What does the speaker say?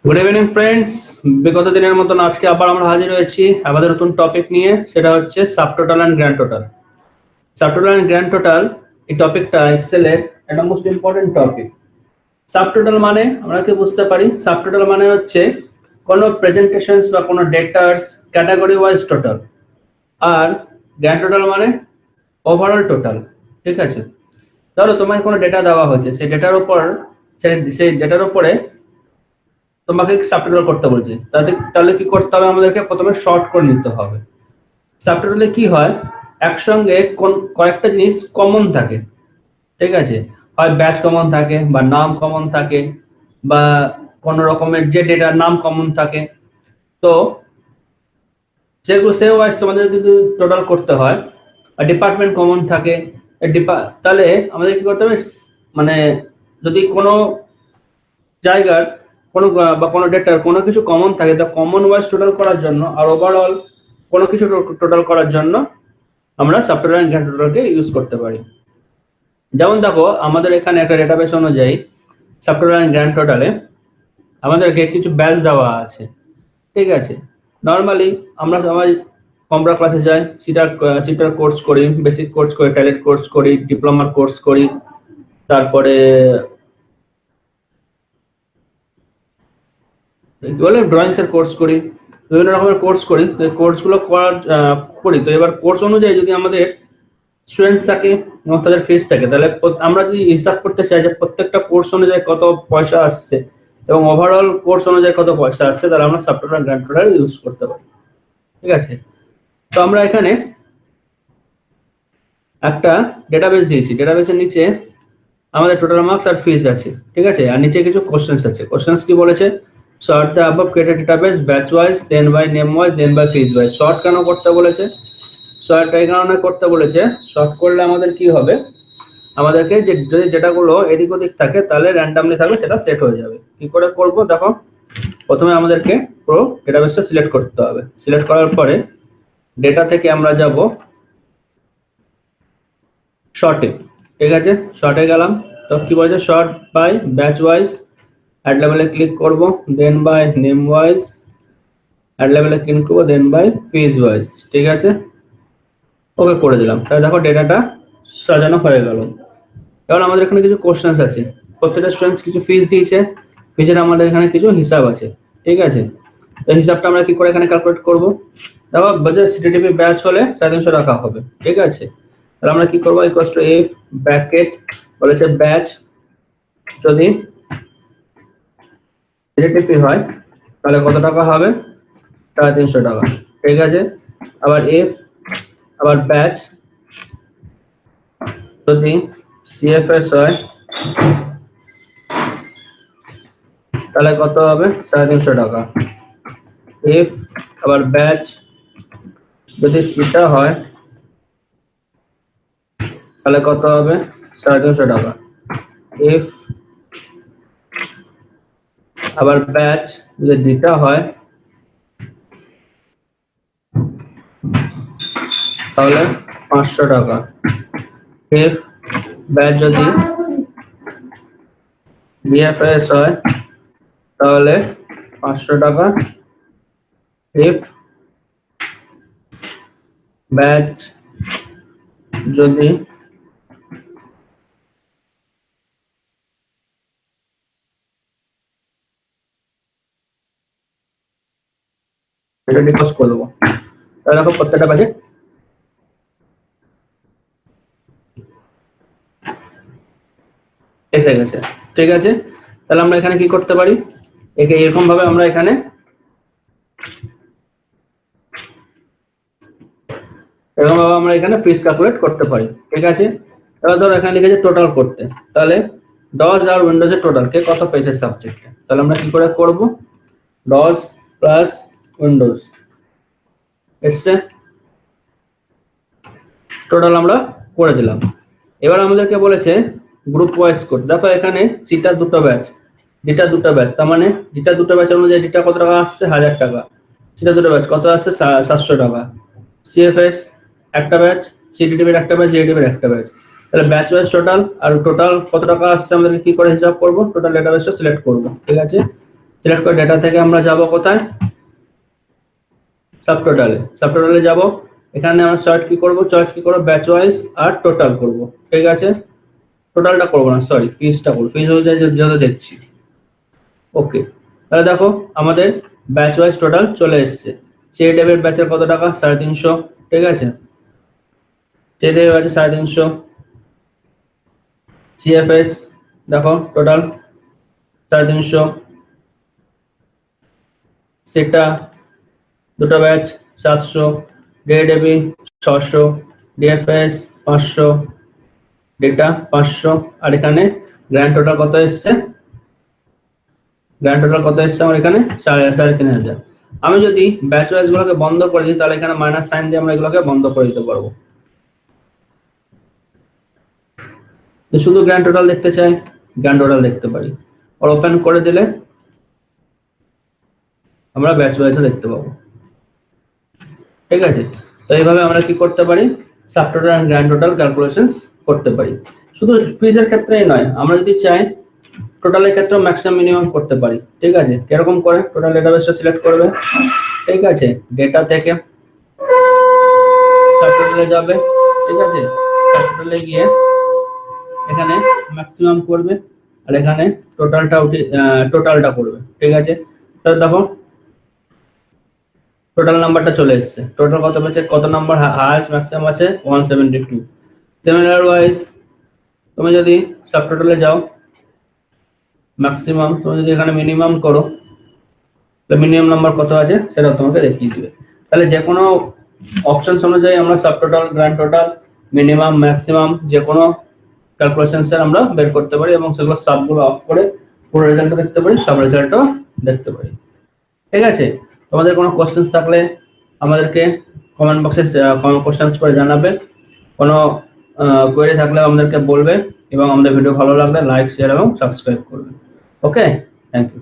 Good evening friends, বিগত দিনের মতন আজকে আবার আমরা হাজির হয়েছি আমাদের নতুন টপিক নিয়ে। সেটা হচ্ছে subtotal and grand total. Subtotal and grand total এই টপিকটা এক্সেলের একটা মোস্ট ইম্পর্টেন্ট টপিক। সাবটোটাল মানে আমরা কি বুঝতে পারি? সাবটোটাল মানে হচ্ছে কোনো প্রেজেন্টেশনস বা কোনো ডেটার্স ক্যাটাগরি ওয়াইজ টোটাল, আর গ্র্যান্ড টোটাল মানে ওভারঅল টোটাল। ঠিক আছে, ধরো তোমার কোনো ডেটা দেওয়া হয়েছে, সেই ডেটার উপর সেই ডেটার উপরে তোমাকে সাবটোটাল করতে বলছে। তাহলে কি করতে হবে? আমাদেরকে প্রথমে শর্ট করে নিতে হবে। সাবটোটালে কি হয়, একসঙ্গে কয়েকটা জিনিস কমন থাকে। ঠিক আছে, হয় ব্যাচ কমন থাকে, বা নাম কমন থাকে, বা কোন রকমের যে ডেটার নাম কমন থাকে। তো সেগুলো সে ওয়াইজ তোমাদের যদি টোটাল করতে হয়, আর ডিপার্টমেন্ট কমন থাকে, তাহলে আমাদের কি করতে হবে, মানে যদি কোনো জায়গার কোনো ডেটার কোনো কিছু কমন থাকে, তা কমন ওয়াইজ টোটাল করার জন্য আর ওভারঅল কোনো কিছু টোটাল করার জন্য আমরা সাবটোটাল এন্ড গ্র্যান্ড টোটালকে ইউজ করতে পারি। যেমন দেখো, আমাদের এখানে একটা ডেটাবেস অনুযায়ী সাবটোটাল এন্ড গ্র্যান্ড টোটালে আমাদেরকে কিছু ব্যাচ দেওয়া আছে। ঠিক আছে, নর্মালি আমরা কম্পিউটার ক্লাসে যাই, সিটার কোর্স করি, বেসিক কোর্স করি, ট্যালেন্ট কোর্স করি, ডিপ্লোমার কোর্স করি, তারপরে ড্রয়িংস এর কোর্স করি, বিভিন্ন রকমের কোর্স করি। তো কোর্সগুলো করি, তো এবার কোর্স অনুযায়ী যদি আমাদের স্টুডেন্টস থাকে এবং তাদের ফিস থাকে, তাহলে আমরা যদি হিসাব করতে চাই যে প্রত্যেকটা কোর্স অনুযায়ী কত পয়সা আসছে এবং ওভারঅল কোর্স অনুযায়ী কত পয়সা আসছে, তাহলে আমরা সাবটোটাল গ্র্যান্ড টোটাল ইউজ করতে পারি। ঠিক আছে, তো আমরা এখানে একটা ডেটাবেস দিয়েছি, ডেটাবেসের নিচে আমাদের টোটাল মার্কস আর ফিস আছে। ঠিক আছে, আর নিচে কিছু কোশ্চেন্স আছে। কোশ্চেন্স কি বলেছে? Sort the above created database batch wise, then by name wise, then by fees wise. Sort কেন করতে বলেছে? সর্ট এই কারণে করতে বলেছে, সর্ট করলে আমাদের কি হবে, আমাদেরকে যে যদি ডেটাগুলো এদিক ওদিক থাকে তাহলে র্যান্ডামলি থাকবে, সেটা সেট হয়ে যাবে। কি করে করব দেখো, প্রথমে আমাদেরকে পুরো ডেটাবেসটা সিলেক্ট করতে হবে। সিলেক্ট করার পরে ডেটা থেকে আমরা যাব শর্টে। ঠিক আছে, শর্টে গেলাম। তো কি বলছে, sort by batch wise, add লেভেলে ক্লিক করব, then by name wise, add লেভেলে ক্লিক করব, দেন বাই ফিজ ওয়াইজ। ঠিক আছে, ওকে করে দিলাম। তাহলে দেখো ডেটাটা সাজানো হয়ে গেল। এবার আমাদের এখানে কিছু কোশ্চেন্স আছে, প্রত্যেকটা স্টুডেন্টস কিছু ফিস দিয়েছে, ফিজের আমাদের এখানে কিছু হিসাব আছে। ঠিক আছে, এই হিসাবটা আমরা কি করে এখানে ক্যালকুলেট করব? দেখো, বাজার সিটিটিপি ব্যাচ হলে 350 টাকা হবে। ঠিক আছে, তাহলে আমরা কি করব, ইকুয়ালস টু এফ ব্র্যাকেট বলেছে ব্যাচ, যদি সিটিটিপি হয় তাহলে কত টাকা হবে? 350 টাকা। ঠিক আছে, আবার এফ আবার ব্যাচ, যদি সিএফএস হয় তাহলে কত হবে? 350 টাকা। এফ আবার ব্যাচ, যদি সিটা হয় তাহলে কত হবে? 350 টাকা। এফ আবার ব্যাচ, যদি ডিটা হয় তাহলে 500 টাকা। এফ ব্যাচ যদি বিএফএস হয় তাহলে 500 টাকা। এফ ব্যাচ যদি এটা ডিপোজ করে দেবো, তাহলে দেখো প্রত্যেকটা ব্যাচে এসে গেছে। ঠিক আছে, তাহলে আমরা এখানে কি করতে পারি, একে এরকম ভাবে আমরা এখানে ফিস ক্যালকুলেট করতে পারি। ঠিক আছে, এবার ধরো এখানে লিখেছে টোটাল করতে, তাহলে 10 আর উইন্ডোজের টোটাল কে কত পেয়েছে সাবজেক্টে, তাহলে আমরা কি করে করব, 10 প্লাস উইন্ডোজ এসছে, টোটাল আমরা করে দিলাম। এবার আমাদেরকে বলেছে গ্রুপ ওয়াইজ করতে। দেখো এখানে সিটা দুটো ব্যাচ, ডিটা দুটো ব্যাচ, তার মানে ডিটা দুটো ব্যাচ অনুযায়ী ডিটা কত টাকা আসছে 1000 টাকা, সিটা দুটো ব্যাচ কত আসছে 700 টাকা, সিএফএস একটা ব্যাচ, সিডিডিবির একটা ব্যাচ, জিডিডিবির একটা ব্যাচ। তাহলে ব্যাচ ওয়াইজ টোটাল আর টোটাল কত টাকা আসছে আমাদেরকে কি করে হিসাব করব, টোটাল ডেটাবেসটা সিলেক্ট করব। ঠিক আছে, সিলেক্ট করে ডেটা থেকে আমরা যাব কোথায়, সাবটোটালে। সাবটোটালে যাব, এখানে আমরা চয়েস কি করব ব্যাচ ওয়াইজ আর টোটাল করব। ঠিক আছে, টোটালটা করব না, সরি ফিজটা করব, ফিজ হয়ে যায় যত দেখছি। ওকে, তাহলে দেখো আমাদের ব্যাচ ওয়াইজ টোটাল চলে এসেছে। সিএডিএফ ব্যাচের কত টাকা 350, ঠিক আছে, সিএডিএফ ব্যাচের 350। সিএফএস দেখো টোটাল 350, সেটা দুটো ব্যাচ 700, ডিএডিবি 600, ডিএফএস 500, ডেটা 500, আর এখানে গ্র্যান্ড টোটাল কত এসছে, গ্র্যান্ড টোটাল কত এসছে আমার এখানে 3500। আমি যদি ব্যাচ ওয়াইজ গুলোকে বন্ধ করে দিই তাহলে এখানে মাইনাস সাইন দিয়ে আমরা এগুলোকে বন্ধ করে দিতে পারবো। তো শুধু গ্র্যান্ড টোটাল দেখতে চাই, গ্র্যান্ড টোটাল দেখতে পারি, আর ওপেন করে দিলে আমরা ব্যাচ ওয়াইজও দেখতে পাবো। ঠিক আছে, তো এইভাবে আমরা কি করতে পারি, subtotal and grand total calculations করতে পারি। শুধু ফিজের ক্ষেত্রেই নয়, আমরা যদি চাই টোটালের ক্ষেত্রে ম্যাক্সিমাম মিনিমাম করতে পারি। ঠিক আছে, কিরকম করে, টোটাল ডেটাবেসটা সিলেক্ট করবে, ঠিক আছে, ডেটা থেকে সাবটোটালে যাবে, ঠিক আছে, সাবটোটালে গিয়ে এখানে ম্যাক্সিমাম করবে আর এখানে টোটালটা করবে। ঠিক আছে, তাহলে দেখো টোটাল নাম্বারটা চলে এসেছে, টোটাল কত পেয়েছে, কত নাম্বার হাইয়েস্ট ম্যাক্সিমাম আছে 172। সিমিলার ওয়াইজ তুমি যদি সাবটোটালে যাও, ম্যাক্সিমাম তুমি যদি এখানে মিনিমাম করো, তো মিনিমাম নাম্বার কত আছে সেটা তোমাকে দেখিয়ে দিবে। তাহলে যে কোনো অপশনস অনুযায়ী আমরা subtotal, grand total, minimum, maximum যে কোনো ক্যালকুলেশনস আমরা বের করতে পারি এবং সেগুলো সাবগুলো অফ করে পুরো রেজাল্টটা দেখতে পারি, সব রেজাল্টও দেখতে পারি। ঠিক আছে, তোমাদের কোনো কোশ্চেন্স থাকলে আমাদেরকে কমেন্ট বক্সে কোশ্চেন্স করে জানাবে, কোনো কোয়েরি থাকলে আমাদেরকে বলবে এবং আমাদের ভিডিও ভালো লাগলে লাইক, শেয়ার এবং সাবস্ক্রাইব করবে। ওকে, থ্যাংক ইউ।